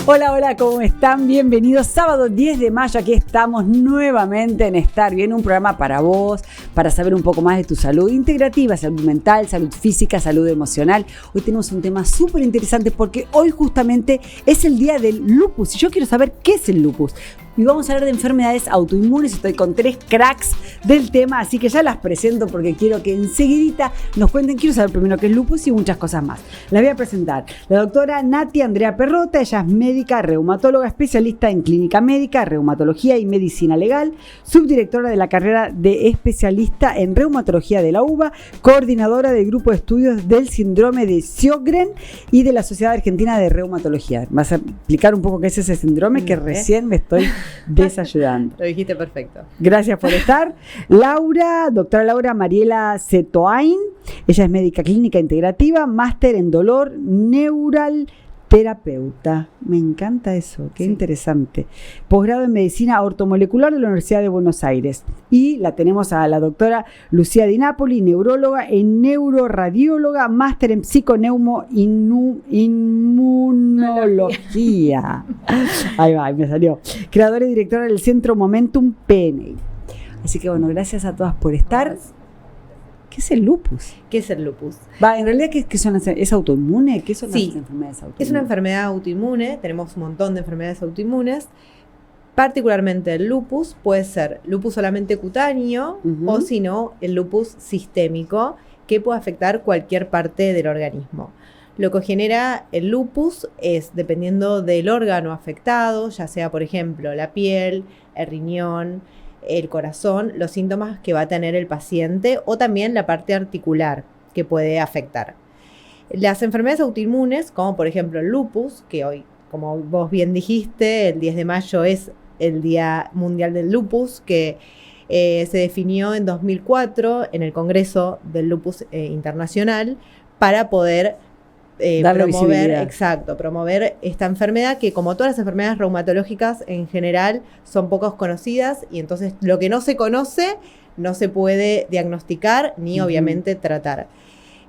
Hola, hola, ¿cómo están? Bienvenidos. Sábado 10 de mayo, aquí estamos nuevamente en Estar Bien, un programa para vos, para saber un poco más de tu salud integrativa, salud mental, salud física, salud emocional. Hoy tenemos un tema súper interesante porque hoy justamente es el día del lupus y yo quiero saber qué es el lupus. Y vamos a hablar de enfermedades autoinmunes. Estoy con 3 cracks del tema, así que ya las presento porque quiero que enseguidita nos cuenten. Quiero saber primero qué es lupus y muchas cosas más. La voy a presentar. La doctora Nati Andrea Perrota, ella es médica, reumatóloga, especialista en clínica médica, reumatología y medicina legal, subdirectora de la carrera de especialista en reumatología de la UBA, coordinadora del grupo de estudios del síndrome de Sjögren y de la Sociedad Argentina de Reumatología. ¿Vas a explicar un poco qué es ese síndrome que recién me estoy desayudando? Lo dijiste perfecto. Gracias por estar. Doctora Laura Mariela Setoain, ella es médica clínica integrativa, máster en dolor neural terapeuta. Me encanta eso, qué interesante. Posgrado en medicina ortomolecular de la Universidad de Buenos Aires. Y la tenemos a la doctora Lucía Di Napoli, neuróloga y neuroradióloga, máster en inmunología. Ahí va, me salió. Creadora y directora del Centro Momentum PNI. Así que bueno, gracias a todas por estar. ¿Qué es el lupus? ¿Qué es el lupus? En realidad, ¿es autoinmune? ¿Qué son las enfermedades autoinmunes? Es una enfermedad autoinmune. Tenemos un montón de enfermedades autoinmunes. Particularmente el lupus puede ser lupus solamente cutáneo o si no, el lupus sistémico que puede afectar cualquier parte del organismo. Lo que genera el lupus es, dependiendo del órgano afectado, ya sea por ejemplo la piel, el riñón, el corazón, los síntomas que va a tener el paciente o también la parte articular que puede afectar. Las enfermedades autoinmunes, como por ejemplo el lupus, que hoy, como vos bien dijiste, el 10 de mayo es el Día Mundial del Lupus, que se definió en 2004 en el Congreso del Lupus Internacional para poder promover esta enfermedad que, como todas las enfermedades reumatológicas en general, son poco conocidas y entonces lo que no se conoce no se puede diagnosticar ni obviamente tratar.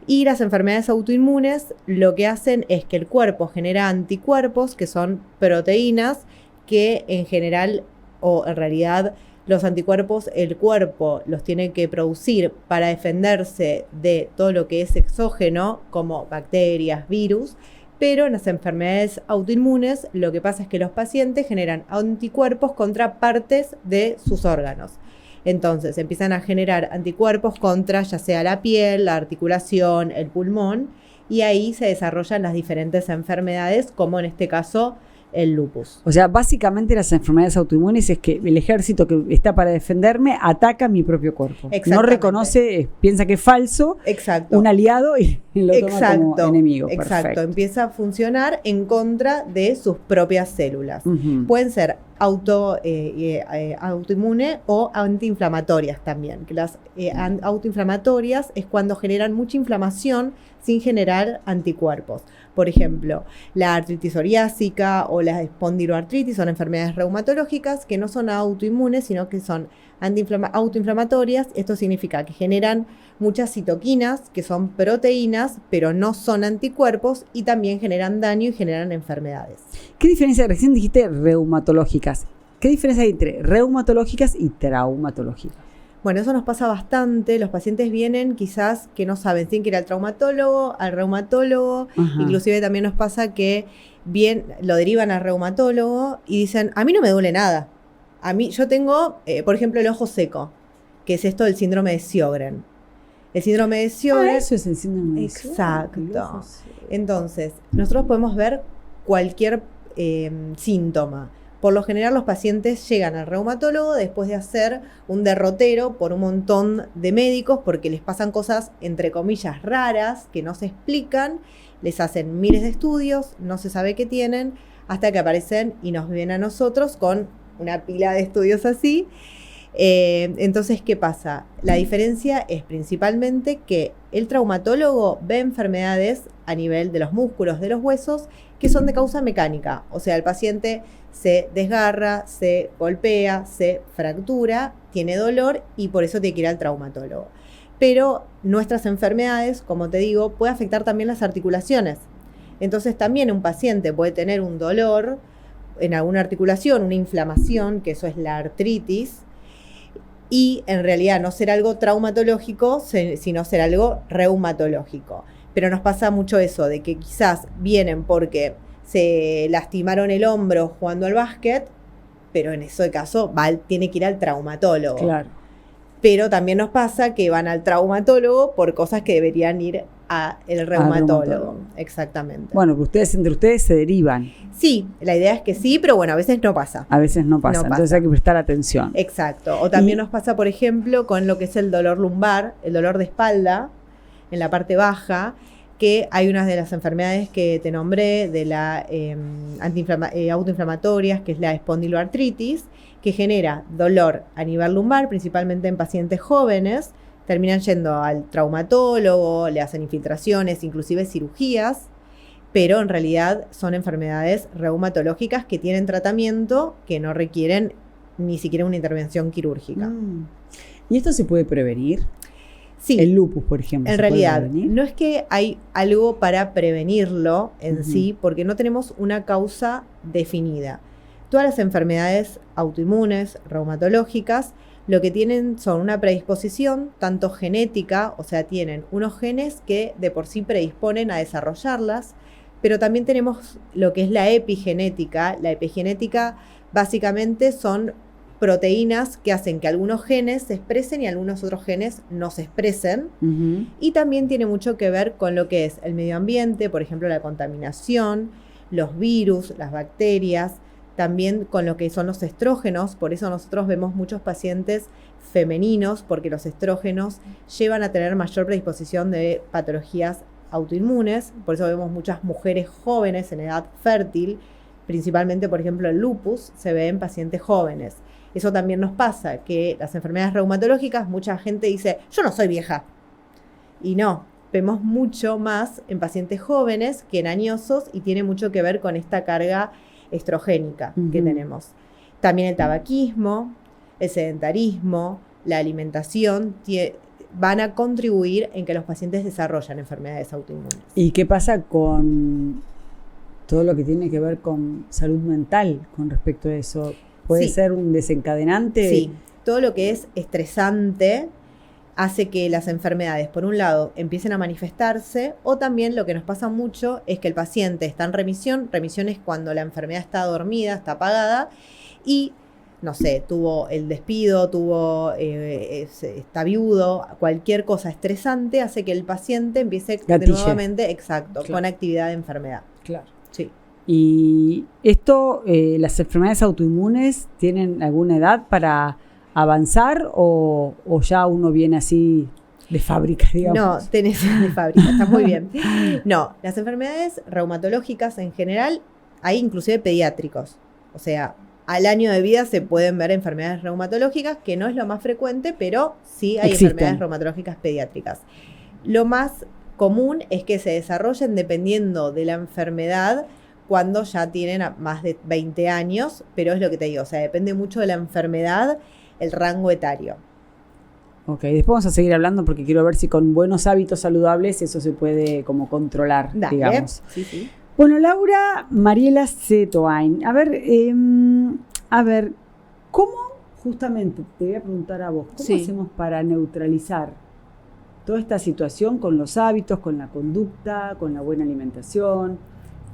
Y las enfermedades autoinmunes lo que hacen es que el cuerpo genera anticuerpos, que son proteínas que en general o en realidad los anticuerpos el cuerpo los tiene que producir para defenderse de todo lo que es exógeno, como bacterias, virus, pero en las enfermedades autoinmunes lo que pasa es que los pacientes generan anticuerpos contra partes de sus órganos. Entonces empiezan a generar anticuerpos contra ya sea la piel, la articulación, el pulmón, y ahí se desarrollan las diferentes enfermedades, como en este caso el lupus. O sea, básicamente las enfermedades autoinmunes es que el ejército que está para defenderme ataca mi propio cuerpo. No reconoce, piensa que es falso, un aliado y lo toma como enemigo. Exacto, empieza a funcionar en contra de sus propias células. Pueden ser autoinmune o antiinflamatorias también. Que las autoinflamatorias es cuando generan mucha inflamación sin generar anticuerpos. Por ejemplo, la artritis psoriásica o la espondiloartritis son enfermedades reumatológicas que no son autoinmunes, sino que son autoinflamatorias. Esto significa que generan muchas citoquinas, que son proteínas, pero no son anticuerpos y también generan daño y generan enfermedades. ¿Qué diferencia? Recién dijiste reumatológicas. ¿Qué diferencia hay entre reumatológicas y traumatológicas? Bueno, eso nos pasa bastante. Los pacientes vienen quizás que no saben, tienen que ir al traumatólogo, al reumatólogo. Inclusive también nos pasa que lo derivan al reumatólogo y dicen, a mí no me duele nada. Yo tengo, por ejemplo, el ojo seco, que es esto del síndrome de Sjögren. El síndrome de Sjögren. Eso es el síndrome de Sjögren. Exacto. Entonces, nosotros podemos ver cualquier síntoma. Por lo general los pacientes llegan al reumatólogo después de hacer un derrotero por un montón de médicos porque les pasan cosas entre comillas raras que no se explican, les hacen miles de estudios, no se sabe qué tienen, hasta que aparecen y nos ven a nosotros con una pila de estudios así. Entonces, ¿qué pasa? La diferencia es principalmente que el traumatólogo ve enfermedades a nivel de los músculos, de los huesos, que son de causa mecánica. O sea, el paciente se desgarra, se golpea, se fractura, tiene dolor y por eso tiene que ir al traumatólogo. Pero nuestras enfermedades, como te digo, puede afectar también las articulaciones. Entonces también un paciente puede tener un dolor en alguna articulación, una inflamación, que eso es la artritis, y en realidad no ser algo traumatológico, sino ser algo reumatológico. Pero nos pasa mucho eso, de que quizás vienen porque se lastimaron el hombro jugando al básquet, pero en ese caso tiene que ir al traumatólogo. Claro. Pero también nos pasa que van al traumatólogo por cosas que deberían ir al reumatólogo. Exactamente. Bueno, entre ustedes se derivan. Sí, la idea es que sí, pero bueno, a veces no pasa. A veces no pasa, entonces hay que prestar atención. Exacto. O también nos pasa, por ejemplo, con lo que es el dolor lumbar, el dolor de espalda, en la parte baja, que hay unas de las enfermedades que te nombré, de la autoinflamatorias, que es la espondiloartritis, que genera dolor a nivel lumbar, principalmente en pacientes jóvenes. Terminan yendo al traumatólogo, le hacen infiltraciones, inclusive cirugías, pero en realidad son enfermedades reumatológicas que tienen tratamiento, que no requieren ni siquiera una intervención quirúrgica. ¿Y esto se puede prevenir? Sí. El lupus, por ejemplo. En realidad, no es que hay algo para prevenirlo en sí, porque no tenemos una causa definida. Todas las enfermedades autoinmunes, reumatológicas, lo que tienen son una predisposición, tanto genética, o sea, tienen unos genes que de por sí predisponen a desarrollarlas, pero también tenemos lo que es la epigenética. La epigenética básicamente son proteínas que hacen que algunos genes se expresen y algunos otros genes no se expresen. Y también tiene mucho que ver con lo que es el medio ambiente, por ejemplo, la contaminación, los virus, las bacterias, también con lo que son los estrógenos. Por eso nosotros vemos muchos pacientes femeninos, porque los estrógenos llevan a tener mayor predisposición de patologías autoinmunes. Por eso vemos muchas mujeres jóvenes en edad fértil, principalmente, por ejemplo, el lupus se ve en pacientes jóvenes. Eso también nos pasa, que las enfermedades reumatológicas, mucha gente dice, yo no soy vieja. Y no, vemos mucho más en pacientes jóvenes que en añosos, y tiene mucho que ver con esta carga estrogénica que tenemos. También el tabaquismo, el sedentarismo, la alimentación van a contribuir en que los pacientes desarrollen enfermedades autoinmunes. ¿Y qué pasa con todo lo que tiene que ver con salud mental con respecto a eso? ¿Puede ser un desencadenante? Sí, todo lo que es estresante hace que las enfermedades, por un lado, empiecen a manifestarse, o también lo que nos pasa mucho es que el paciente está en remisión. Remisión es cuando la enfermedad está dormida, está apagada, y, no sé, tuvo el despido, está viudo, cualquier cosa estresante hace que el paciente empiece nuevamente, exacto, con actividad de enfermedad. Claro. Sí. Y esto, las enfermedades autoinmunes, ¿tienen alguna edad para avanzar o ya uno viene así de fábrica, digamos? No, tenés de fábrica, está muy bien. No, las enfermedades reumatológicas en general, hay inclusive pediátricos. O sea, al año de vida se pueden ver enfermedades reumatológicas, que no es lo más frecuente, pero sí hay enfermedades reumatológicas pediátricas. Lo más común es que se desarrollen dependiendo de la enfermedad cuando ya tienen más de 20 años, pero es lo que te digo, o sea, depende mucho de la enfermedad, el rango etario. Ok, después vamos a seguir hablando porque quiero ver si con buenos hábitos saludables eso se puede como controlar, digamos. Sí. Bueno, Laura Mariela Setoain, a ver, ¿cómo, justamente, te voy a preguntar a vos, cómo hacemos para neutralizar toda esta situación con los hábitos, con la conducta, con la buena alimentación,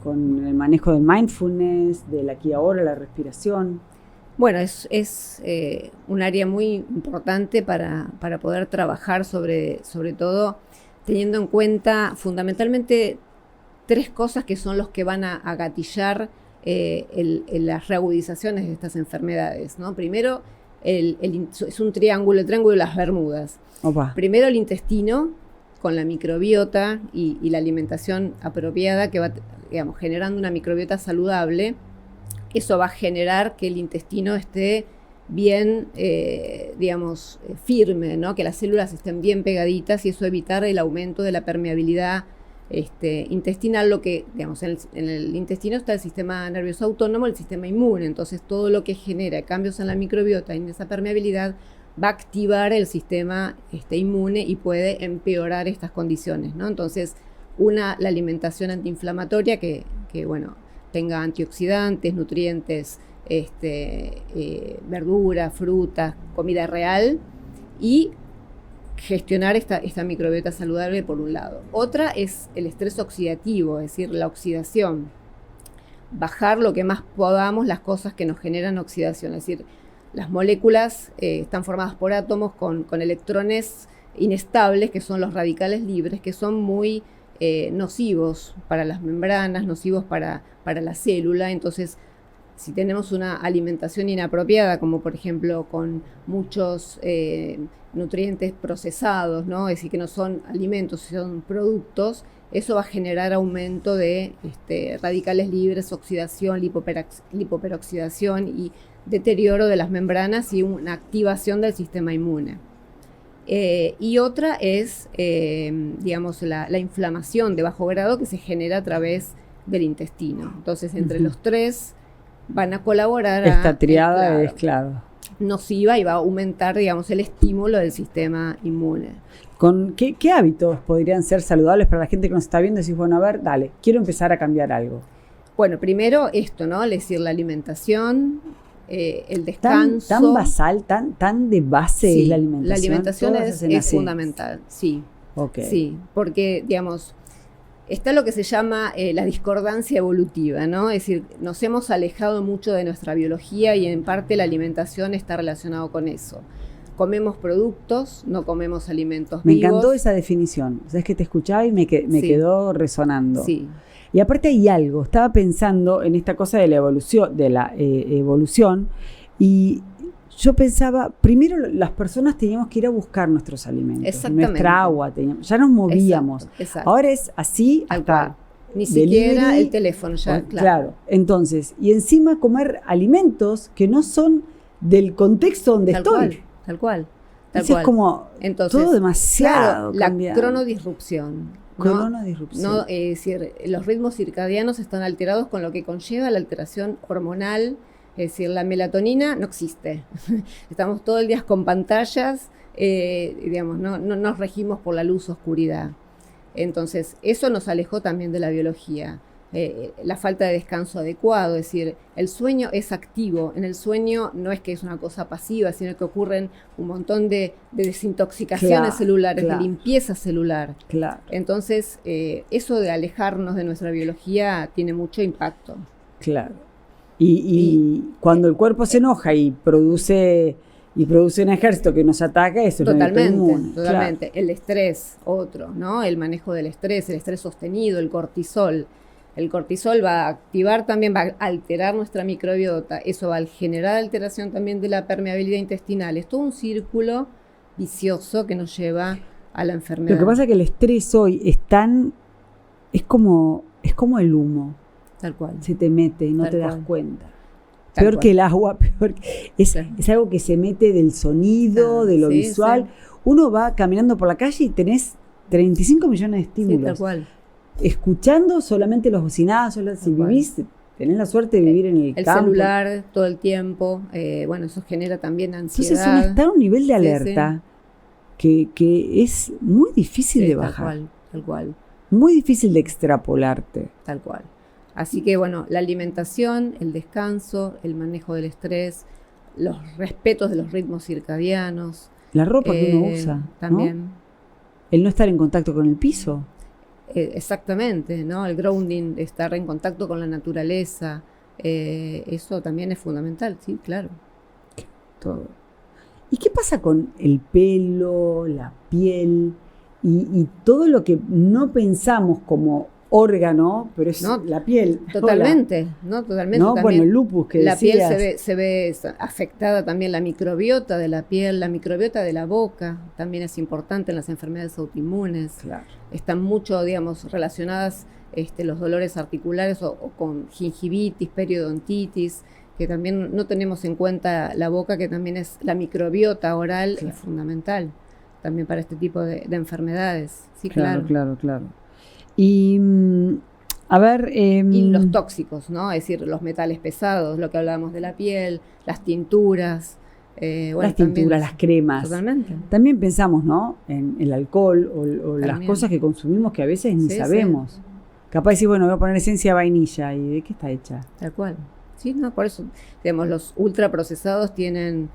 con el manejo del mindfulness, del aquí y ahora, la respiración? Bueno, es un área muy importante para poder trabajar sobre todo teniendo en cuenta fundamentalmente 3 cosas que son los que van a gatillar las reagudizaciones de estas enfermedades, ¿no? Primero, es un triángulo, el triángulo de las Bermudas. Opa. Primero el intestino, con la microbiota y la alimentación apropiada que va, digamos, generando una microbiota saludable. Eso va a generar que el intestino esté bien, firme, ¿no? Que las células estén bien pegaditas, y eso evitar el aumento de la permeabilidad intestinal. Lo que, digamos, en el intestino está el sistema nervioso autónomo, el sistema inmune. Entonces, todo lo que genera cambios en la microbiota y en esa permeabilidad va a activar el sistema inmune y puede empeorar estas condiciones, ¿no? Entonces, La alimentación antiinflamatoria que bueno, tenga antioxidantes, nutrientes, verduras, frutas, comida real, y gestionar esta microbiota saludable por un lado. Otra es el estrés oxidativo, es decir, la oxidación. Bajar lo que más podamos las cosas que nos generan oxidación, es decir, las moléculas están formadas por átomos con electrones inestables, que son los radicales libres, que son muy nocivos para las membranas, nocivos para la célula. Entonces, si tenemos una alimentación inapropiada, como por ejemplo con muchos nutrientes procesados, ¿no? Es decir, que no son alimentos, son productos, eso va a generar aumento de radicales libres, oxidación, lipoperoxidación y deterioro de las membranas y una activación del sistema inmune. Y otra es, digamos, la inflamación de bajo grado que se genera a través del intestino. Entonces, entre los tres van a colaborar esta triada es claro nociva y va a aumentar, digamos, el estímulo del sistema inmune. ¿Con qué hábitos podrían ser saludables para la gente que nos está viendo? Decís, bueno, a ver, dale, quiero empezar a cambiar algo. Bueno, primero esto, ¿no? Es decir, la alimentación, el descanso. Tan basal, tan de base sí, es la alimentación. La alimentación es fundamental, sí. Okay. Sí, porque, digamos, está lo que se llama la discordancia evolutiva, ¿no? Es decir, nos hemos alejado mucho de nuestra biología y en parte la alimentación está relacionado con eso. Comemos productos, no comemos alimentos vivos. Me vivos. encantó esa definición. Sabes que te escuchaba y me quedó resonando. Sí. Y aparte hay algo, estaba pensando en esta cosa de la evolución, y yo pensaba, primero las personas teníamos que ir a buscar nuestros alimentos, nuestra agua, ya nos movíamos. Exacto. Ahora es así hasta ni siquiera el teléfono ya, claro. Entonces, y encima comer alimentos que no son del contexto donde estoy. Tal cual. Es como todo demasiado claro, la cronodisrupción. Cronodisrupción. Es decir, los ritmos circadianos están alterados con lo que conlleva la alteración hormonal. Es decir, la melatonina no existe. Estamos todo el día con pantallas, digamos, no nos regimos por la luz-oscuridad. Entonces, eso nos alejó también de la biología. La falta de descanso adecuado, es decir, el sueño es activo. En el sueño no es que es una cosa pasiva, sino que ocurren un montón de desintoxicaciones celulares, de limpieza celular. Claro. Entonces, eso de alejarnos de nuestra biología tiene mucho impacto. Claro. Y cuando el cuerpo se enoja y produce un ejército que nos ataca, eso totalmente, es inmune. Totalmente. Claro. El estrés, otro, ¿no? El manejo del estrés, el estrés sostenido, el cortisol. El cortisol va a activar también, va a alterar nuestra microbiota. Eso va a generar alteración también de la permeabilidad intestinal. Es todo un círculo vicioso que nos lleva a la enfermedad. Lo que pasa es que el estrés hoy es como el humo. Tal cual. Se te mete y no te das cuenta. Tal peor cual. que el agua, es algo que se mete del sonido, de lo visual. Sí. Uno va caminando por la calle y tenés 35 millones de estímulos. Sí, tal cual. Escuchando solamente los bocinazos, si vivís, tenés la suerte de vivir en el campo. El celular todo el tiempo, bueno, eso genera también ansiedad. Entonces uno está a un nivel de alerta que es muy difícil de bajar. Tal cual. Muy difícil de extrapolarte. Tal cual. Así que bueno, la alimentación, el descanso, el manejo del estrés, los respetos de los ritmos circadianos. La ropa que uno usa. También. ¿No? El no estar en contacto con el piso. Exactamente, ¿no? El grounding, estar en contacto con la naturaleza, eso también es fundamental, sí, claro. Todo. ¿Y qué pasa con el pelo, la piel y todo lo que no pensamos como órgano, pero es la piel? Totalmente, ¿no? Totalmente. ¿No? Bueno, el lupus que la decías. Piel se ve afectada también, la microbiota de la piel, la microbiota de la boca, también es importante en las enfermedades autoinmunes. Claro. Están mucho, digamos, relacionadas los dolores articulares o con gingivitis, periodontitis, que también no tenemos en cuenta la boca, que también es la microbiota oral, es fundamental también para este tipo de enfermedades. Sí, claro. Claro. Y a ver... y los tóxicos, ¿no? Es decir, los metales pesados, lo que hablábamos de la piel, las tinturas, las tinturas, las cremas. Totalmente. También pensamos, ¿no? En el alcohol o las cosas que consumimos que a veces ni sabemos. Capaz de decir, bueno, voy a poner esencia de vainilla. ¿Y de qué está hecha? Tal cual. Sí, no, por eso, digamos, los ultraprocesados tienen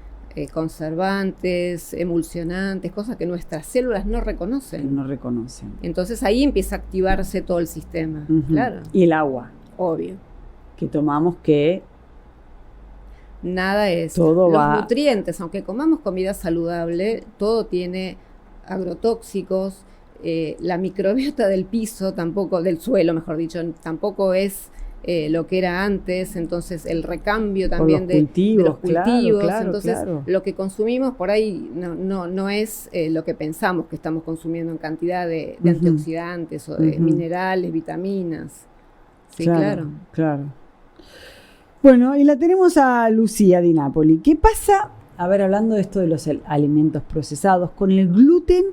conservantes, emulsionantes, cosas que nuestras células no reconocen. No reconocen. Entonces ahí empieza a activarse todo el sistema. Claro. Y el agua. Obvio. Que tomamos que... Nada es. Todo los nutrientes, aunque comamos comida saludable, todo tiene agrotóxicos. La microbiota del piso tampoco, del suelo mejor dicho, tampoco es lo que era antes. Entonces el recambio también de los cultivos. Claro, entonces lo que consumimos por ahí no es lo que pensamos que estamos consumiendo en cantidad de antioxidantes o de minerales, vitaminas. Sí, claro. Bueno, y la tenemos a Lucía Di Napoli. ¿Qué pasa, a ver, hablando de esto de los alimentos procesados, con el gluten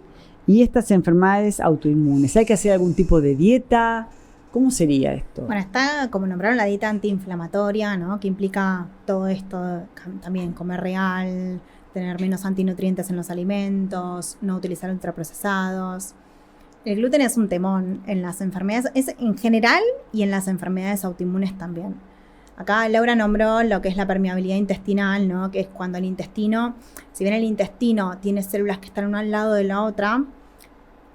y estas enfermedades autoinmunes? ¿Hay que hacer algún tipo de dieta? ¿Cómo sería esto? Bueno, está, como nombraron, la dieta antiinflamatoria, ¿no? Que implica todo esto, también comer real, tener menos antinutrientes en los alimentos, no utilizar ultraprocesados. El gluten es un temón en las enfermedades, es en general y en las enfermedades autoinmunes también. Acá Laura nombró lo que es la permeabilidad intestinal, ¿no? Que es cuando el intestino, si bien el intestino tiene células que están una al lado de la otra,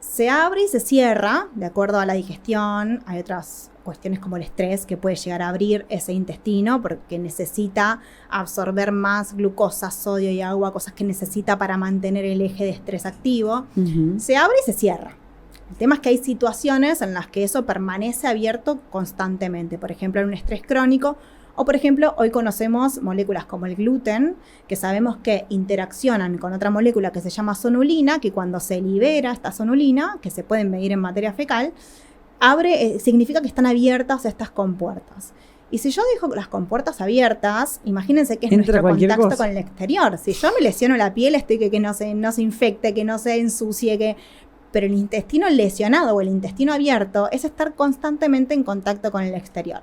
se abre y se cierra de acuerdo a la digestión. Hay otras cuestiones como el estrés que puede llegar a abrir ese intestino porque necesita absorber más glucosa, sodio y agua, cosas que necesita para mantener el eje de estrés activo. Se abre y se cierra. El tema es que hay situaciones en las que eso permanece abierto constantemente, por ejemplo en un estrés crónico, o por ejemplo hoy conocemos moléculas como el gluten, que sabemos que interaccionan con otra molécula que se llama sonulina, que cuando se libera esta sonulina, que se pueden medir en materia fecal, significa que están abiertas estas compuertas. Y si yo dejo las compuertas abiertas, imagínense que es nuestro contacto con el exterior. Si yo me lesiono la piel, estoy que no se infecte, que no se ensucie, pero el intestino lesionado o el intestino abierto es estar constantemente en contacto con el exterior.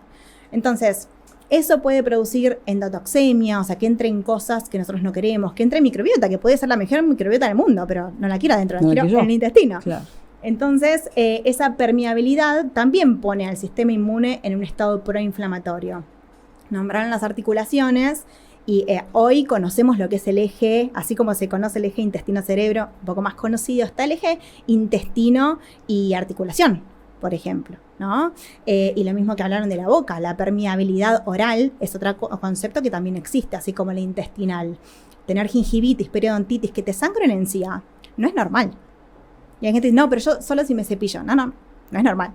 Entonces, eso puede producir endotoxemia, o sea, que entren cosas que nosotros no queremos, que entre microbiota, que puede ser la mejor microbiota del mundo, pero no la quiero adentro, la quiero en el intestino. Claro. Entonces, esa permeabilidad también pone al sistema inmune en un estado proinflamatorio. Nombraron las articulaciones. Y hoy conocemos lo que es el eje, así como se conoce el eje intestino-cerebro, un poco más conocido está el eje intestino y articulación, por ejemplo, ¿no? Y lo mismo que hablaron de la boca, la permeabilidad oral es otro concepto que también existe, así como la intestinal. Tener gingivitis, periodontitis, que te sangren encía, no es normal. Y hay gente que dice, no, pero yo solo si me cepillo. No es normal.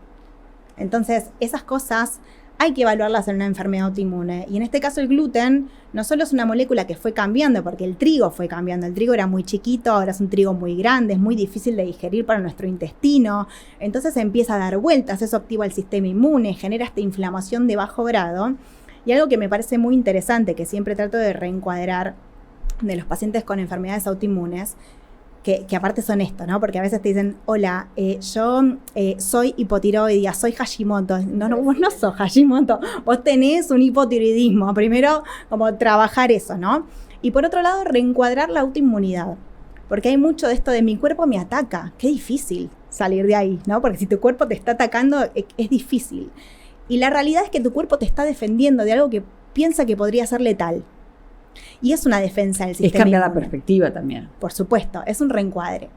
Entonces, esas cosas hay que evaluarlas en una enfermedad autoinmune. Y en este caso el gluten no solo es una molécula que fue cambiando, porque el trigo fue cambiando. El trigo era muy chiquito, ahora es un trigo muy grande, es muy difícil de digerir para nuestro intestino. Entonces empieza a dar vueltas, eso activa el sistema inmune, genera esta inflamación de bajo grado. Y algo que me parece muy interesante, que siempre trato de reencuadrar de los pacientes con enfermedades autoinmunes, que aparte son esto, ¿no? Porque a veces te dicen, hola, yo soy hipotiroidea, soy Hashimoto. No, vos no sos Hashimoto, vos tenés un hipotiroidismo. Primero, como trabajar eso, ¿no? Y por otro lado, reencuadrar la autoinmunidad. Porque hay mucho de esto de mi cuerpo me ataca. Qué difícil salir de ahí, ¿no? Porque si tu cuerpo te está atacando, es difícil. Y la realidad es que tu cuerpo te está defendiendo de algo que piensa que podría ser letal. Y es una defensa del sistema inmune. Es cambiar la perspectiva también. Por supuesto, es un reencuadre.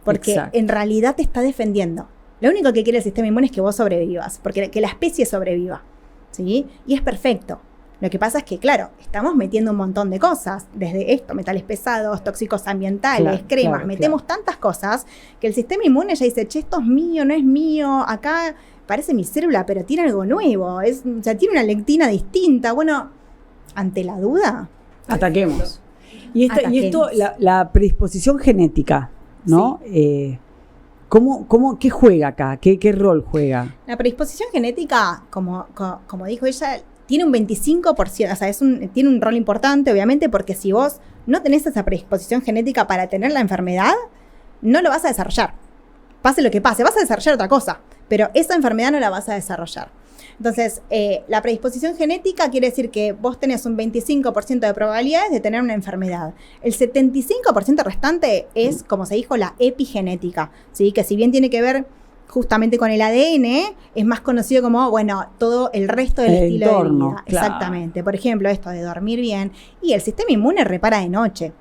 Porque en realidad te está defendiendo. Lo único que quiere el sistema inmune es que vos sobrevivas, porque que la especie sobreviva, ¿sí? Y es perfecto. Lo que pasa es que, claro, estamos metiendo un montón de cosas, desde esto, metales pesados, tóxicos ambientales, cremas, metemos tantas cosas que el sistema inmune ya dice, che, esto es mío, no es mío, acá parece mi célula, pero tiene algo nuevo, o sea, tiene una lectina distinta. Bueno, ante la duda, ataquemos. Y esto, la predisposición genética, ¿no? Sí. ¿Qué juega acá? ¿Qué rol juega? La predisposición genética, como dijo ella, tiene un 25%, o sea, tiene un rol importante, obviamente, porque si vos no tenés esa predisposición genética para tener la enfermedad, no lo vas a desarrollar. Pase lo que pase, vas a desarrollar otra cosa, pero esa enfermedad no la vas a desarrollar. Entonces, la predisposición genética quiere decir que vos tenés un 25% de probabilidades de tener una enfermedad. El 75% restante es, como se dijo, la epigenética, ¿sí? Que si bien tiene que ver justamente con el ADN, es más conocido como, bueno, todo el resto del estilo entorno, de vida. claro. Exactamente. Por ejemplo, esto de dormir bien. Y el sistema inmune repara de noche.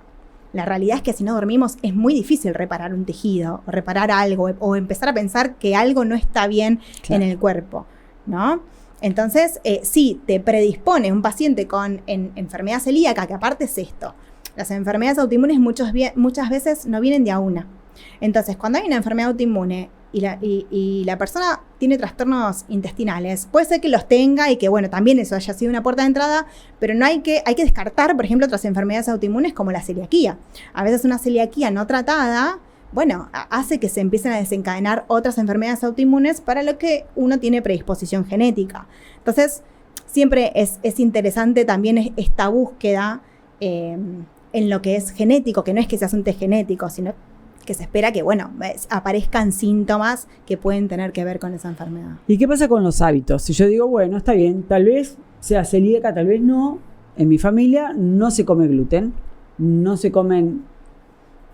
La realidad es que si no dormimos es muy difícil reparar un tejido, o reparar algo, o empezar a pensar que algo no está bien Claro. en el cuerpo, ¿no? Entonces, sí, te predispone un paciente con enfermedad celíaca, que aparte es esto. Las enfermedades autoinmunes muchas veces no vienen de a una. Entonces, cuando hay una enfermedad autoinmune y la persona tiene trastornos intestinales, puede ser que los tenga y que, bueno, también eso haya sido una puerta de entrada, pero no hay que descartar, por ejemplo, otras enfermedades autoinmunes como la celiaquía. A veces una celiaquía no tratada, bueno, hace que se empiecen a desencadenar otras enfermedades autoinmunes para lo que uno tiene predisposición genética. Entonces, siempre es interesante también esta búsqueda en lo que es genético, que no es que seas un test genético, sino que se espera que, bueno, aparezcan síntomas que pueden tener que ver con esa enfermedad. ¿Y qué pasa con los hábitos? Si yo digo, bueno, está bien, tal vez sea celíaca, tal vez no. En mi familia no se come gluten, no se comen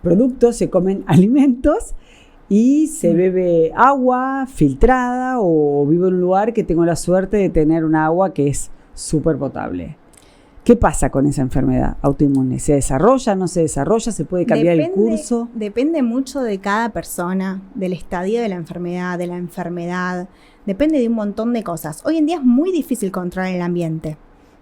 productos, se comen alimentos y se bebe agua filtrada o vivo en un lugar que tengo la suerte de tener un agua que es súper potable. ¿Qué pasa con esa enfermedad autoinmune? ¿Se desarrolla, no se desarrolla? ¿Se puede cambiar el curso? Depende mucho de cada persona, del estadio de la enfermedad, depende de un montón de cosas. Hoy en día es muy difícil controlar el ambiente,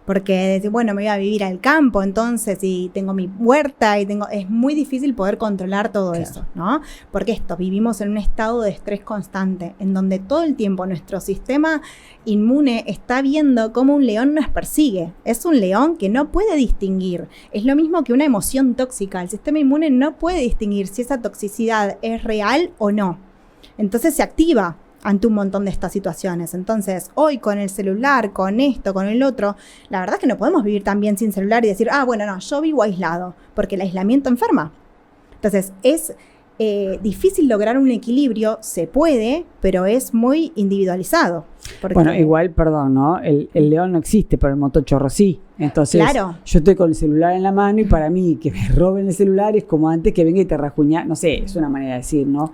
porque, bueno, me voy a vivir al campo, entonces, y tengo mi huerta, es muy difícil poder controlar todo eso, ¿no? Porque vivimos en un estado de estrés constante, en donde todo el tiempo nuestro sistema inmune está viendo cómo un león nos persigue. Es un león que no puede distinguir. Es lo mismo que una emoción tóxica. El sistema inmune no puede distinguir si esa toxicidad es real o no. Entonces se activa ante un montón de estas situaciones. Entonces, hoy con el celular, con esto, con el otro, la verdad es que no podemos vivir tan bien sin celular y decir, bueno, no, yo vivo aislado, porque el aislamiento enferma. Entonces, es difícil lograr un equilibrio, se puede, pero es muy individualizado. Bueno, igual, perdón, ¿no? El león no existe, pero el motochorro sí. Entonces, claro, yo estoy con el celular en la mano y para mí que me roben el celular es como antes que venga y te rajuña, no sé, es una manera de decir, ¿no?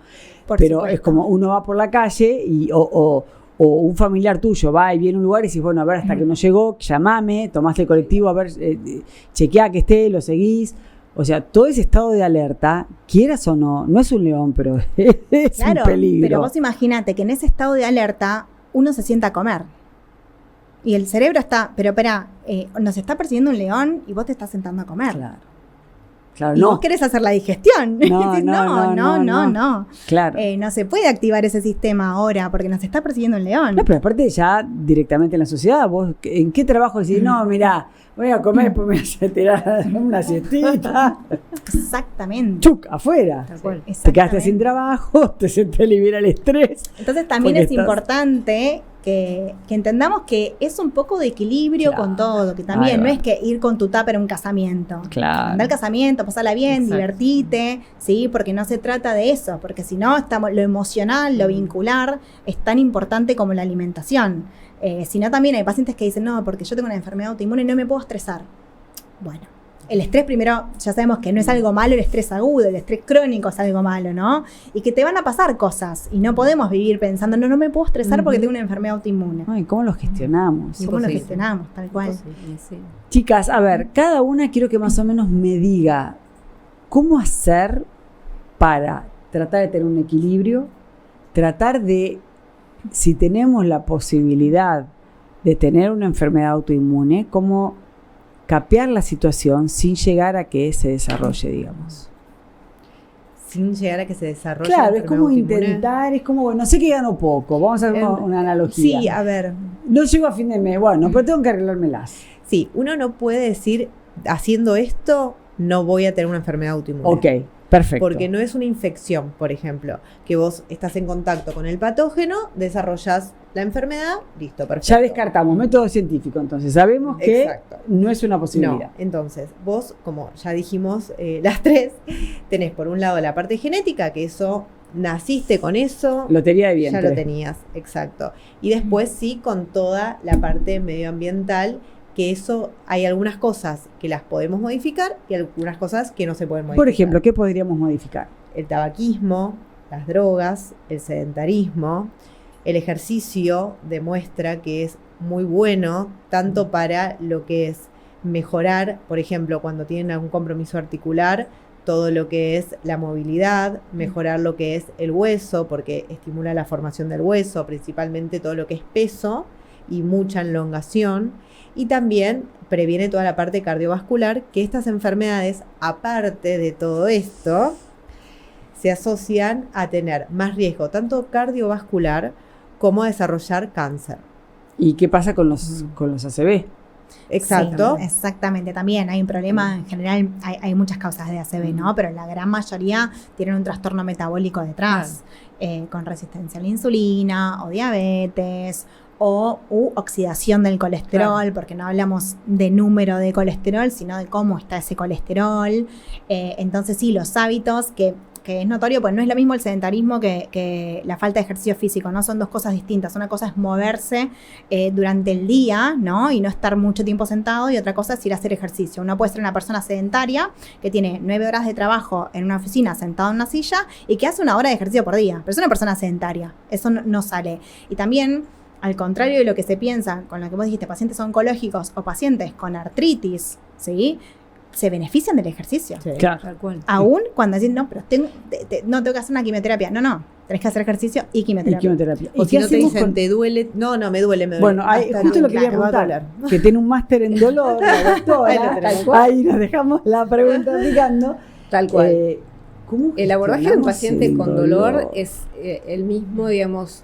Pero supuesto. Es como uno va por la calle o un familiar tuyo va y viene a un lugar y dices, bueno, a ver, hasta que no llegó, llamame, tomaste el colectivo, a ver, chequeá que esté, lo seguís. O sea, todo ese estado de alerta, quieras o no, no es un león, pero es claro, un peligro. Pero vos imagínate que en ese estado de alerta uno se sienta a comer. Y el cerebro está, pero espera, nos está persiguiendo un león y vos te estás sentando a comer. Claro, y vos querés hacer la digestión. No. Claro. No se puede activar ese sistema ahora porque nos está persiguiendo un león. No, pero aparte ya directamente en la sociedad, vos, ¿en qué trabajo decís? No, mirá, voy a comer, después me voy a tirar una siestita. Exactamente. Chuc, afuera. Te quedaste sin trabajo, se libera el estrés. Entonces también es importante que entendamos que es un poco de equilibrio con todo, que también no es que ir con tu tupper a un casamiento. Claro. Anda al casamiento, pasala bien, divertite, ¿sí? Porque no se trata de eso, porque si no, lo emocional, lo vincular, es tan importante como la alimentación. Si no, también hay pacientes que dicen, no, porque yo tengo una enfermedad autoinmune y no me puedo estresar. Bueno, el estrés primero, ya sabemos que no es algo malo el estrés agudo, el estrés crónico es algo malo, ¿no? Y que te van a pasar cosas y no podemos vivir pensando, no me puedo estresar porque tengo una enfermedad autoinmune. Ay, ¿cómo lo gestionamos? ¿Cómo lo gestionamos? Tal cual. Sí. Chicas, a ver, cada una quiero que más o menos me diga cómo hacer para tratar de tener un equilibrio, tratar de, si tenemos la posibilidad de tener una enfermedad autoinmune, cómo capear la situación sin llegar a que se desarrolle, digamos. Sin llegar a que se desarrolle. Claro, es como intentar, es como, bueno, sé que gano poco, vamos a hacer una analogía. Sí, a ver. No llego a fin de mes, bueno, pero tengo que arreglármelas. Sí, uno no puede decir, haciendo esto, no voy a tener una enfermedad autoinmune. Ok, perfecto. Porque no es una infección, por ejemplo, que vos estás en contacto con el patógeno, desarrollás la enfermedad, listo, perfecto. Ya descartamos, método científico, entonces sabemos que no es una posibilidad. No, entonces, vos, como ya dijimos las tres, tenés por un lado la parte genética, que eso naciste con eso, Lotería de vientre. ya lo tenías, exacto. Y después sí con toda la parte medioambiental, que eso hay algunas cosas que las podemos modificar y algunas cosas que no se pueden modificar. Por ejemplo, ¿qué podríamos modificar? El tabaquismo, las drogas, el sedentarismo, el ejercicio demuestra que es muy bueno tanto para lo que es mejorar, por ejemplo, cuando tienen algún compromiso articular, todo lo que es la movilidad, mejorar lo que es el hueso, porque estimula la formación del hueso, principalmente todo lo que es peso y mucha elongación, y también previene toda la parte cardiovascular, que estas enfermedades, aparte de todo esto, se asocian a tener más riesgo, tanto cardiovascular como a desarrollar cáncer. ¿Y qué pasa con los ACV? Exacto. Sí, exactamente, también hay un problema, en general hay muchas causas de ACV, ¿no? Pero la gran mayoría tienen un trastorno metabólico detrás, con resistencia a la insulina o diabetes u oxidación del colesterol, porque no hablamos de número de colesterol, sino de cómo está ese colesterol. Entonces sí, los hábitos que es notorio, pues no es lo mismo el sedentarismo que la falta de ejercicio físico, ¿no? Son dos cosas distintas. Una cosa es moverse durante el día, ¿no? Y no estar mucho tiempo sentado, y otra cosa es ir a hacer ejercicio. Uno puede ser una persona sedentaria que tiene 9 horas de trabajo en una oficina sentado en una silla y que hace 1 hora de ejercicio por día, pero es una persona sedentaria. Eso no sale. Y también, al contrario de lo que se piensa con lo que vos dijiste, pacientes oncológicos o pacientes con artritis, ¿sí?, se benefician del ejercicio. Sí. Claro. Tal cual. Aún cuando decís, no, pero tengo que hacer una quimioterapia. No, tenés que hacer ejercicio y Y quimioterapia. quimioterapia. O ¿Y si qué no te hacemos dicen, con- ¿te duele? No, me duele. Bueno, Hasta justo lo que quería me va a preguntar, doler. que tiene un máster en dolor, la doctora. Tal cual. Ahí nos dejamos la pregunta picando. Tal cual. ¿Cómo El abordaje de un gestionamos paciente el con dolor es el mismo, digamos,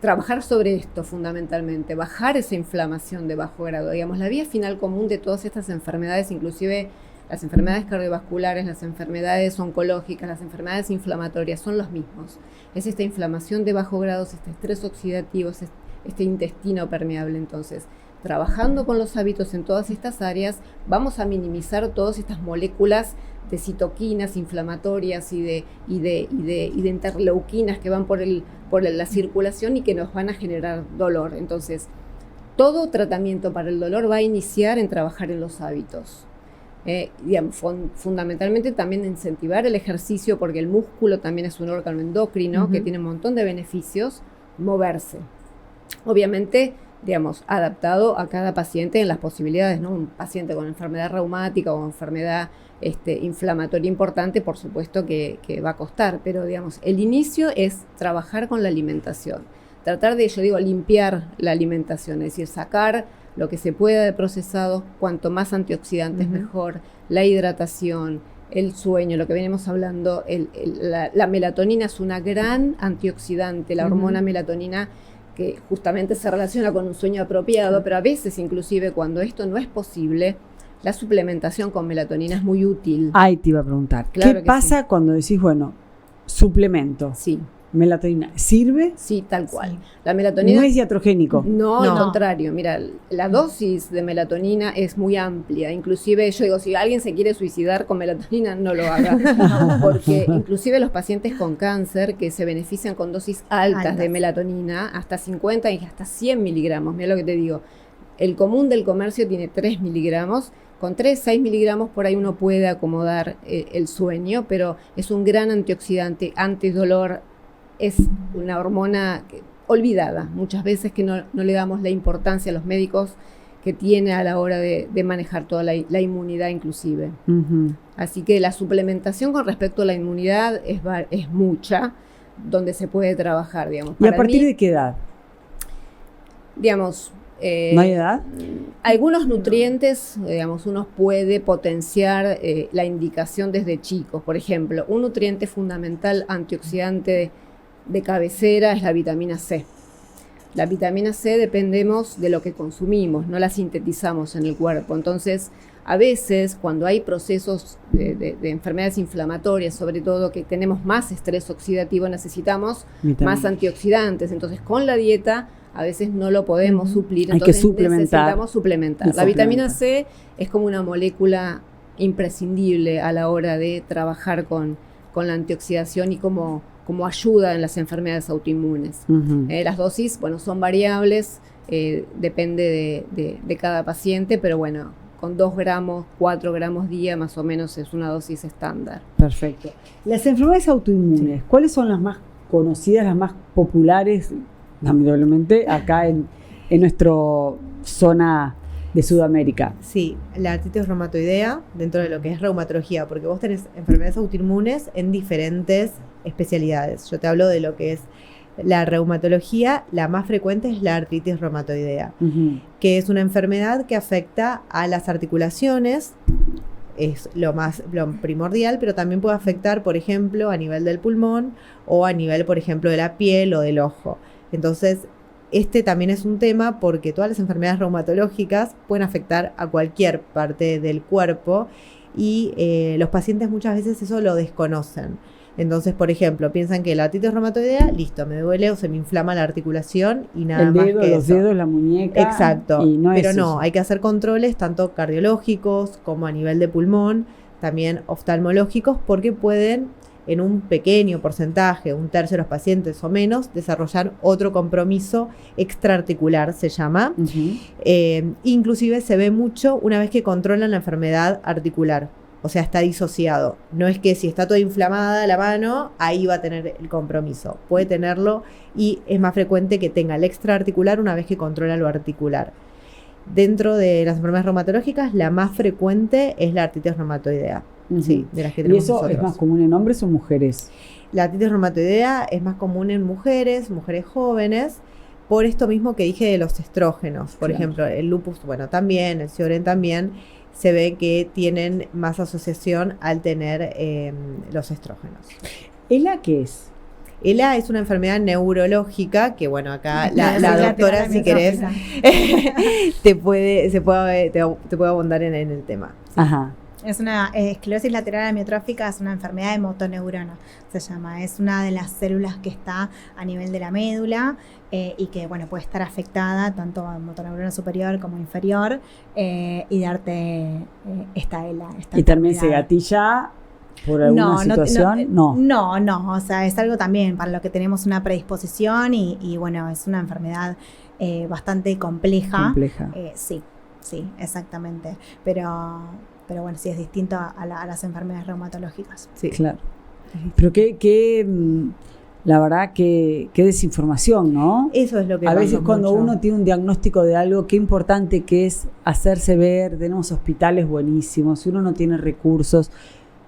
trabajar sobre esto fundamentalmente, bajar esa inflamación de bajo grado. Digamos, la vía final común de todas estas enfermedades, inclusive las enfermedades cardiovasculares, las enfermedades oncológicas, las enfermedades inflamatorias, son los mismos. Es esta inflamación de bajo grado, este estrés oxidativo, este intestino permeable. Entonces, trabajando con los hábitos en todas estas áreas, vamos a minimizar todas estas moléculas de citoquinas inflamatorias y de interleuquinas que van por la circulación y que nos van a generar dolor. Entonces, todo tratamiento para el dolor va a iniciar en trabajar en los hábitos. Digamos, fundamentalmente también incentivar el ejercicio, porque el músculo también es un órgano endocrino que tiene un montón de beneficios. Moverse. Obviamente, digamos, adaptado a cada paciente en las posibilidades, ¿no? Un paciente con enfermedad reumática o enfermedad inflamatoria importante, por supuesto que va a costar, pero digamos, el inicio es trabajar con la alimentación, tratar de, yo digo, limpiar la alimentación, es decir, sacar lo que se pueda de procesados, cuanto más antioxidantes mejor, la hidratación, el sueño, lo que venimos hablando, la melatonina es una gran antioxidante, la hormona melatonina, que justamente se relaciona con un sueño apropiado, pero a veces inclusive cuando esto no es posible, la suplementación con melatonina es muy útil. Ahí te iba a preguntar. Claro ¿Qué que pasa cuando decís, bueno, suplemento, Sí, melatonina, ¿sirve? sí, tal cual. Sí. La melatonina No es iatrogénico. No, No. al contrario, mira, la dosis de melatonina es muy amplia, inclusive yo digo, si alguien se quiere suicidar con melatonina, no lo haga, porque inclusive los pacientes con cáncer que se benefician con dosis altas de melatonina, hasta 50 y hasta 100 miligramos, mira lo que te digo, el común del comercio tiene 3 miligramos, con 6 miligramos por ahí uno puede acomodar el sueño, pero es un gran antioxidante, antidolor, es una hormona olvidada, muchas veces que no le damos la importancia a los médicos que tiene a la hora de manejar toda la inmunidad inclusive. Ujú. Así que la suplementación con respecto a la inmunidad es mucha, donde se puede trabajar, digamos. ¿Y a Para partir mí, de qué edad? digamos, ¿No hay edad? algunos nutrientes, digamos, uno puede potenciar la indicación desde chicos. Por ejemplo, un nutriente fundamental antioxidante de cabecera es la vitamina C. La vitamina C dependemos de lo que consumimos, no la sintetizamos en el cuerpo. Entonces, a veces, cuando hay procesos de enfermedades inflamatorias, sobre todo que tenemos más estrés oxidativo, necesitamos Vitamina. más antioxidantes. Entonces, con la dieta, a veces no lo podemos suplir. Hay que Entonces, suplementar. necesitamos suplementar. Y La vitamina suplementar. C es como una molécula imprescindible a la hora de trabajar con la antioxidación y como como ayuda en las enfermedades autoinmunes. Ujú. Las dosis, bueno, son variables, depende de cada paciente, pero bueno, con 2 gramos, 4 gramos día más o menos es una dosis estándar. Perfecto. Las enfermedades autoinmunes, ¿cuáles son las más conocidas, las más populares, lamentablemente, acá en nuestra zona de Sudamérica? Sí, la artritis reumatoidea dentro de lo que es reumatología, porque vos tenés enfermedades autoinmunes en diferentes especialidades. Yo te hablo de lo que es la reumatología, la más frecuente es la artritis reumatoidea, que es una enfermedad que afecta a las articulaciones, es lo primordial, pero también puede afectar, por ejemplo, a nivel del pulmón o a nivel, por ejemplo, de la piel o del ojo. Entonces, este también es un tema porque todas las enfermedades reumatológicas pueden afectar a cualquier parte del cuerpo y los pacientes muchas veces eso lo desconocen. Entonces, por ejemplo, piensan que la artritis reumatoidea, listo, me duele o se me inflama la articulación y nada El dedo, más que los eso. dedos, la muñeca. Exacto, Y no pero es no, eso. hay que hacer controles tanto cardiológicos como a nivel de pulmón, también oftalmológicos, porque pueden en un pequeño porcentaje, 1/3 de los pacientes o menos, desarrollar otro compromiso extraarticular, se llama. Ujú. Inclusive se ve mucho una vez que controlan la enfermedad articular. O sea, está disociado. No es que si está toda inflamada la mano, ahí va a tener el compromiso. Puede tenerlo y es más frecuente que tenga el extraarticular una vez que controla lo articular. Dentro de las enfermedades reumatológicas, la más frecuente es la artritis reumatoidea. Ujú. Sí, de las que ¿Y tenemos eso nosotros. es más común en hombres o mujeres? La artritis reumatoidea es más común en mujeres jóvenes, por esto mismo que dije de los estrógenos. Por Claro. ejemplo, el lupus, bueno, también, el Sjögren también, se ve que tienen más asociación al tener los estrógenos. ¿ELA qué es? ELA es una enfermedad neurológica que, bueno, acá la La doctora, si querés, te puede abundar en el tema. Ajá. Es una esclerosis lateral amiotrófica, es una enfermedad de motoneurona, se llama. Es una de las células que está a nivel de la médula y que, bueno, puede estar afectada tanto a motoneurona superior como inferior y darte esta ELA. ¿Y también se gatilla por alguna situación? No, o sea, es algo también para lo que tenemos una predisposición y bueno, es una enfermedad bastante compleja. Sí, exactamente. Pero bueno, sí es distinto a las enfermedades reumatológicas. Sí. Claro. Pero la verdad que desinformación, ¿no? Eso es lo que A pasa veces cuando mucho. uno tiene un diagnóstico de algo, qué importante que es hacerse ver. Tenemos hospitales buenísimos, si uno no tiene recursos,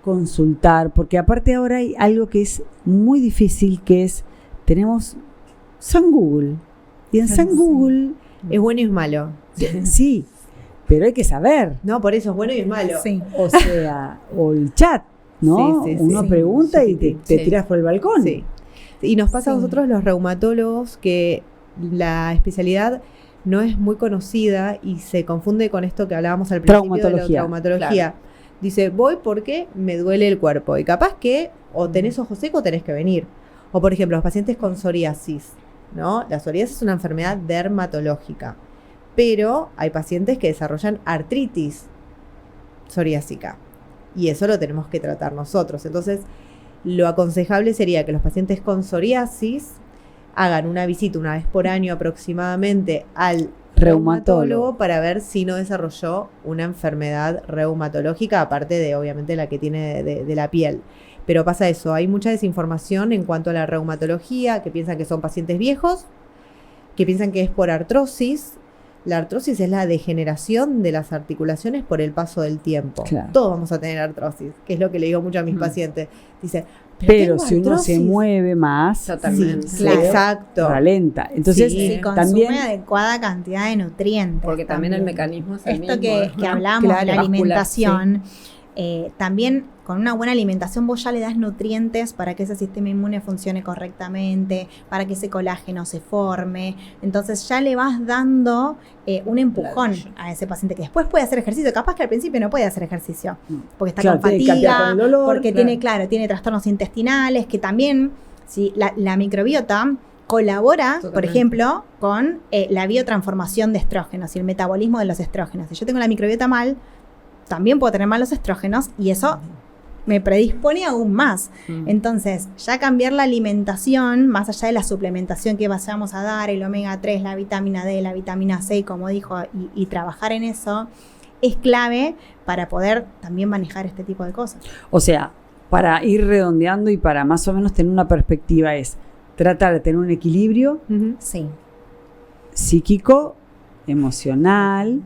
consultar, porque aparte ahora hay algo que es muy difícil, que es, tenemos San Google, y en San Sí. Google, Es bueno y es malo. sí, pero hay que saber, No, por eso es bueno y es malo. Sí. o sea, o el chat, ¿no? Sí, sí, Uno sí. pregunta Sí, y te sí. tiras por el balcón. Sí. Y nos pasa a Sí. nosotros los reumatólogos que la especialidad no es muy conocida y se confunde con esto que hablábamos al principio de la traumatología. Claro. Dice, voy porque me duele el cuerpo. Y capaz que o tenés ojo seco o tenés que venir. O por ejemplo, los pacientes con psoriasis, ¿no? La psoriasis es una enfermedad dermatológica. Pero hay pacientes que desarrollan artritis psoriásica. Y eso lo tenemos que tratar nosotros. Entonces, lo aconsejable sería que los pacientes con psoriasis hagan una visita una vez por año aproximadamente al reumatólogo para ver si no desarrolló una enfermedad reumatológica, aparte de obviamente la que tiene de la piel. Pero pasa eso, hay mucha desinformación en cuanto a la reumatología, que piensan que son pacientes viejos, que piensan que es por artrosis. La artrosis es la degeneración de las articulaciones por el paso del tiempo. Claro. Todos vamos a tener artrosis, que es lo que le digo mucho a mis pacientes. Dice, Pero tengo si uno se artrosis. mueve más, Totalmente. Sí, Claro. exacto. ralenta. Entonces, Sí. Si consume también adecuada cantidad de nutrientes. Porque también el mecanismo es el Esto mismo, que ¿no? hablamos de Claro, la vascular, alimentación, también con una buena alimentación vos ya le das nutrientes para que ese sistema inmune funcione correctamente, para que ese colágeno se forme. Entonces ya le vas dando un empujón Claro. a ese paciente que después puede hacer ejercicio. Capaz que al principio no puede hacer ejercicio porque está Claro, con tiene que cambiar fatiga, con el dolor, porque tiene trastornos intestinales, que también si la microbiota colabora, por Totalmente. ejemplo, con la biotransformación de estrógenos y el metabolismo de los estrógenos. Si yo tengo la microbiota mal, también puedo tener malos estrógenos y eso me predispone aún más. Entonces, ya cambiar la alimentación, más allá de la suplementación que vayamos a dar, el omega 3, la vitamina D, la vitamina C, como dijo, y trabajar en eso, es clave para poder también manejar este tipo de cosas. O sea, para ir redondeando y para más o menos tener una perspectiva es tratar de tener un equilibrio Sí. psíquico, emocional,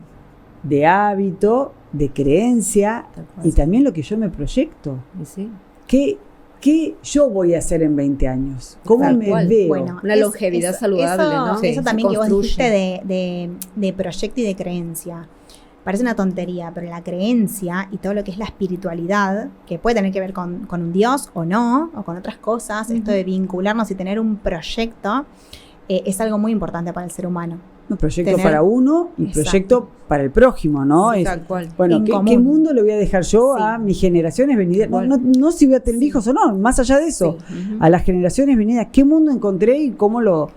de hábito, de creencia Tal cual. y también lo que yo me proyecto. Y sí. ¿Qué yo voy a hacer en 20 años? ¿Cómo Tal me cual. veo? Bueno, Una longevidad saludable, eso, ¿no? Eso Se también que vos construye. dijiste de proyecto y de creencia. Parece una tontería, pero la creencia y todo lo que es la espiritualidad, que puede tener que ver con un Dios o no, o con otras cosas, esto de vincularnos y tener un proyecto, es algo muy importante para el ser humano. Un proyecto tener- para uno y Exacto. proyecto para el prójimo, ¿no? Sí, Es, tal cual. bueno, En ¿qué común. mundo le voy a dejar yo Sí. a mis generaciones venideras? No, Igual. no si voy a tener hijos o no, más allá de eso. Ujú. A las generaciones venideras, ¿qué mundo encontré y cómo lo...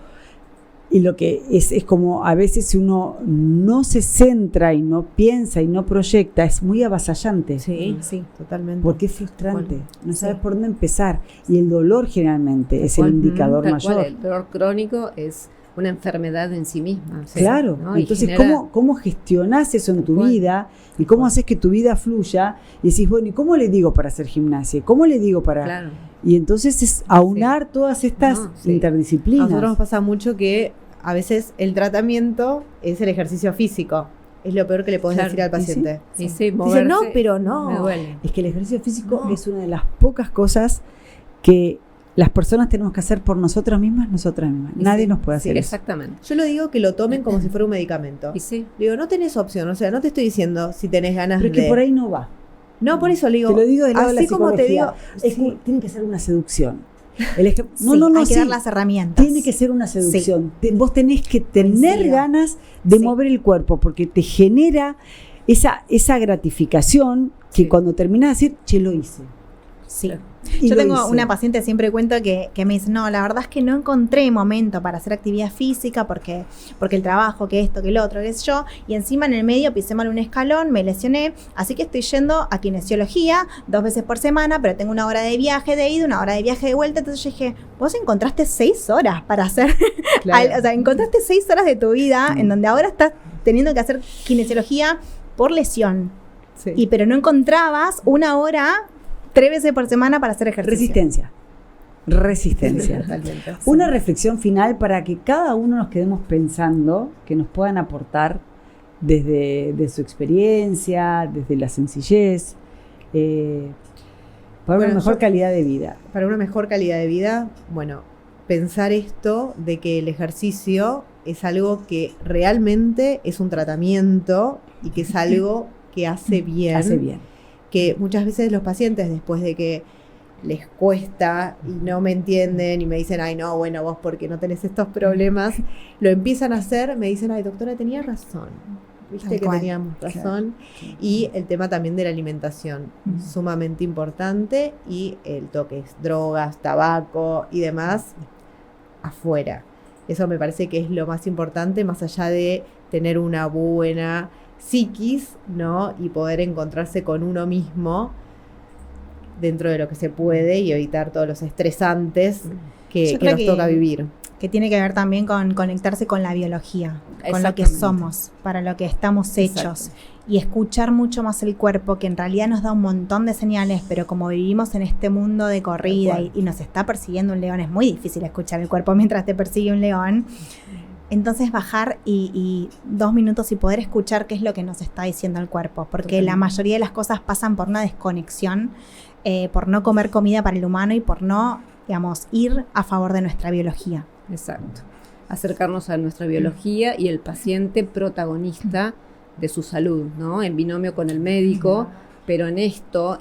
Y lo que es como a veces si uno no se centra y no piensa y no proyecta, es muy avasallante. Sí, Sí. totalmente. Porque es frustrante, no sabes Sí. por dónde empezar. Y el dolor generalmente es el Tal cual. indicador Tal mayor. cual, el dolor crónico es una enfermedad en sí misma. Sí, Claro, ¿no? Y entonces genera- ¿cómo gestionás eso en tu cual. vida y cómo haces que tu vida fluya? Y decís, bueno, ¿y cómo le digo para hacer gimnasia? ¿Cómo le digo para...? Claro. Y entonces es aunar todas estas No, sí. A interdisciplinas. nosotros nos pasa mucho que a veces el tratamiento es el ejercicio físico. Es lo peor que le podés Claro, decir al y sí. paciente. Y sí, Dicen, moverse no, pero me no. duele. Es que el ejercicio físico No. es una de las pocas cosas que las personas tenemos que hacer por nosotras mismas. Y Nadie sí, nos puede sí, hacer eso. exactamente. Yo lo digo que lo tomen como si fuera un medicamento. Y sí, Digo, no tenés opción. O sea, no te estoy diciendo si tenés ganas Pero es de... que por ahí no va. No, por eso le digo... Te lo digo del lado de la así como te psicología. digo... Es sí. como, tiene que ser una seducción. No, Sí, no, hay que sí. dar las herramientas. Tiene que ser una seducción. Vos tenés que tener Coincido. ganas de Sí. mover el cuerpo porque te genera esa gratificación que Sí. cuando terminás de decir, che, lo hice. Sí. Claro. Y Yo lo tengo hice. una paciente, siempre cuento, que me dice, no, la verdad es que no encontré momento para hacer actividad física porque el trabajo, que esto, que el otro, qué sé yo, y encima en el medio pisé mal un escalón, me lesioné, así que estoy yendo a kinesiología 2 veces por semana, pero tengo 1 hora de viaje de ida, 1 hora de viaje de vuelta, entonces yo dije, vos encontraste 6 horas para hacer, Claro. o sea, encontraste 6 horas de tu vida en donde ahora estás teniendo que hacer kinesiología por lesión, Sí. pero no encontrabas 1 hora 3 veces por semana para hacer ejercicio. Resistencia. Totalmente. Una reflexión final para que cada uno nos quedemos pensando, que nos puedan aportar desde su experiencia, desde la sencillez, para Bueno, una mejor yo- calidad de vida. Para una mejor calidad de vida, bueno, pensar esto de que el ejercicio es algo que realmente es un tratamiento y que es algo que hace bien. Hace bien. Que muchas veces los pacientes, después de que les cuesta y no me entienden y me dicen, ay, no, bueno, vos porque no tenés estos problemas, lo empiezan a hacer, me dicen, ay, doctora, tenía razón. Viste Tal que cual. teníamos razón. Y el tema también de la alimentación, sumamente importante, y el toque es drogas, tabaco y demás, afuera. Eso me parece que es lo más importante, más allá de tener una buena psiquis, ¿no? Y poder encontrarse con uno mismo dentro de lo que se puede y evitar todos los estresantes que Yo creo nos que- toca vivir. Que tiene que ver también con conectarse con la biología, con lo que Exactamente. somos, para lo que estamos hechos. Exacto. Y escuchar mucho más el cuerpo, que en realidad nos da un montón de señales, pero como vivimos en este mundo de corrida Tal cual. y nos está persiguiendo un león, es muy difícil escuchar el cuerpo mientras te persigue un león. Entonces bajar y 2 minutos y poder escuchar qué es lo que nos está diciendo el cuerpo, porque la Totalmente. mayoría de las cosas pasan por una desconexión, por no comer comida para el humano y por no, digamos, ir a favor de nuestra biología. Exacto. Acercarnos a nuestra biología y el paciente protagonista de su salud, ¿no? En binomio con el médico, pero en esto,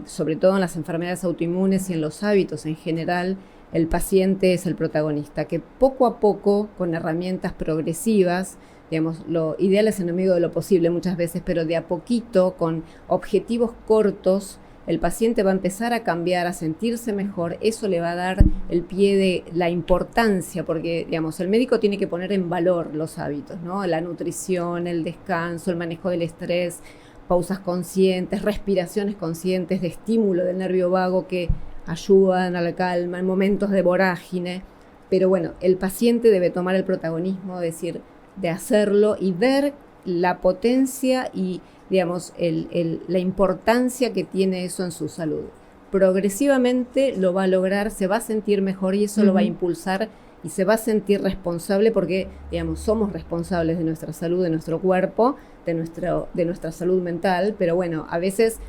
sobre todo en las enfermedades autoinmunes y en los hábitos en general, el paciente es el protagonista, que poco a poco, con herramientas progresivas, digamos, lo ideal es enemigo de lo posible muchas veces, pero de a poquito, con objetivos cortos, el paciente va a empezar a cambiar, a sentirse mejor, eso le va a dar el pie de la importancia, porque, digamos, el médico tiene que poner en valor los hábitos, ¿no? La nutrición, el descanso, el manejo del estrés, pausas conscientes, respiraciones conscientes de estímulo del nervio vago que ayudan a la calma en momentos de vorágine. Pero bueno, el paciente debe tomar el protagonismo, decir, de hacerlo y ver la potencia y, digamos, la importancia que tiene eso en su salud. Progresivamente lo va a lograr, se va a sentir mejor y eso lo va a impulsar y se va a sentir responsable porque, digamos, somos responsables de nuestra salud, de nuestro cuerpo, de nuestra salud mental, pero bueno, a veces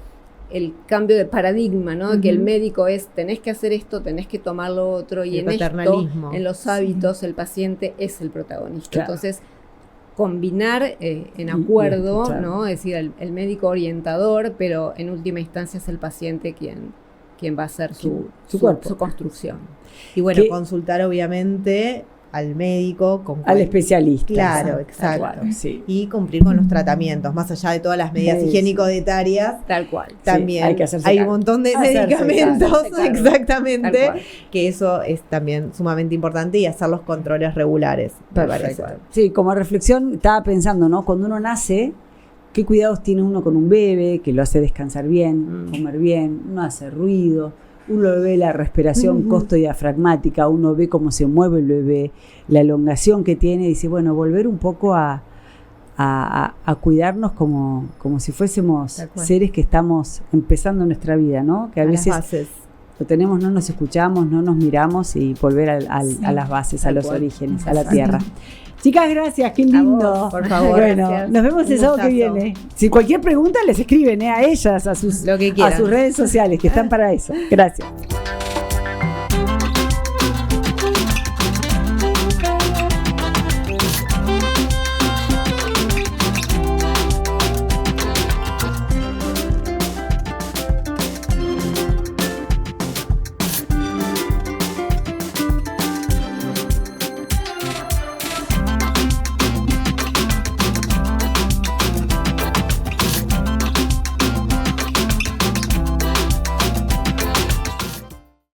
el cambio de paradigma, ¿no? Que el médico es, tenés que hacer esto, tenés que tomar lo otro, y en esto, en los hábitos, el paciente es el protagonista. Claro. Entonces, combinar en acuerdo, claro, ¿no? Es decir, el médico orientador, pero en última instancia es el paciente quien va a hacer su construcción. Y bueno, consultar obviamente al médico, al especialista. Claro, exacto. Sí. Y cumplir con los tratamientos, más allá de todas las medidas higiénico-dietarias. Tal cual. También sí, hay que hacerse hay un montón de medicamentos, exactamente, que eso es también sumamente importante, y hacer los controles regulares. Perfecto. Sí, como reflexión estaba pensando, ¿no? Cuando uno nace, ¿qué cuidados tiene uno con un bebé? Que lo hace descansar bien, comer bien, no hace ruido. Uno ve la respiración costodiafragmática, uno ve cómo se mueve el bebé, la elongación que tiene, y dice, bueno, volver un poco a cuidarnos como si fuésemos seres que estamos empezando nuestra vida, ¿no? Que a veces lo tenemos, no nos escuchamos, no nos miramos, y volver a las bases, a los orígenes, a la tierra. Chicas, gracias, qué lindo. A vos, por favor. Bueno, gracias. Nos vemos el sábado que viene. Si cualquier pregunta les escriben a ellas, a sus redes sociales, que están para eso. Gracias.